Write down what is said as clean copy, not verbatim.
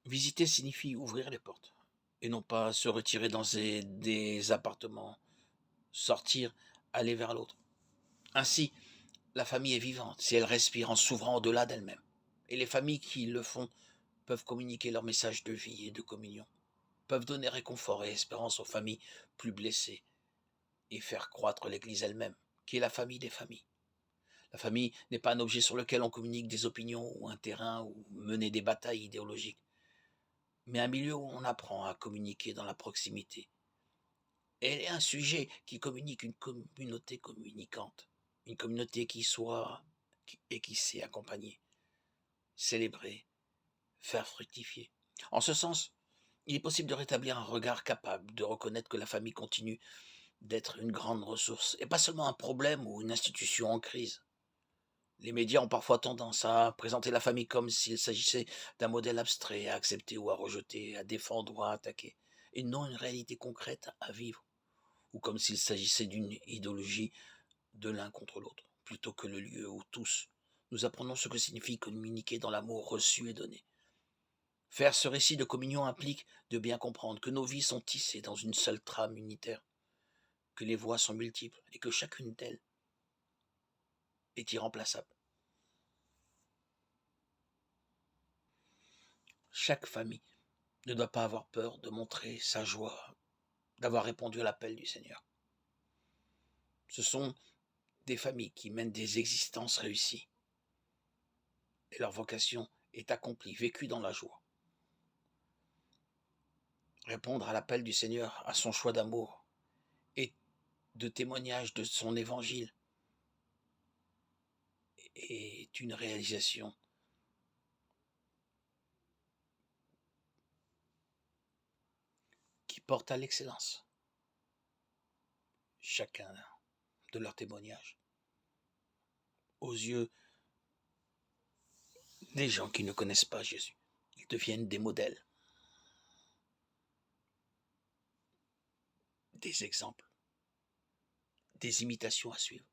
Visiter signifie ouvrir les portes et non pas se retirer dans des appartements, sortir, aller vers l'autre. Ainsi, la famille est vivante si elle respire en s'ouvrant au-delà d'elle-même. Et les familles qui le font peuvent communiquer leur message de vie et de communion, peuvent donner réconfort et espérance aux familles plus blessées et faire croître l'Église elle-même, qui est la famille des familles. La famille n'est pas un objet sur lequel on communique des opinions ou un terrain ou mener des batailles idéologiques, mais un milieu où on apprend à communiquer dans la proximité. Elle est un sujet qui communique une communauté communicante, une communauté et qui sait accompagner, célébrer, faire fructifier. En ce sens, il est possible de rétablir un regard capable de reconnaître que la famille continue d'être une grande ressource et pas seulement un problème ou une institution en crise. Les médias ont parfois tendance à présenter la famille comme s'il s'agissait d'un modèle abstrait à accepter ou à rejeter, à défendre ou à attaquer, et non une réalité concrète à vivre, ou comme s'il s'agissait d'une idéologie de l'un contre l'autre, plutôt que le lieu où tous nous apprenons ce que signifie communiquer dans l'amour reçu et donné. Faire ce récit de communion implique de bien comprendre que nos vies sont tissées dans une seule trame unitaire, que les voix sont multiples et que chacune d'elles est irremplaçable. Chaque famille ne doit pas avoir peur de montrer sa joie d'avoir répondu à l'appel du Seigneur. Ce sont des familles qui mènent des existences réussies et leur vocation est accomplie, vécue dans la joie. Répondre à l'appel du Seigneur, à son choix d'amour et de témoignage de son évangile est une réalisation qui porte à l'excellence chacun de leurs témoignages aux yeux des gens qui ne connaissent pas Jésus. Ils deviennent des modèles, des exemples, des imitations à suivre.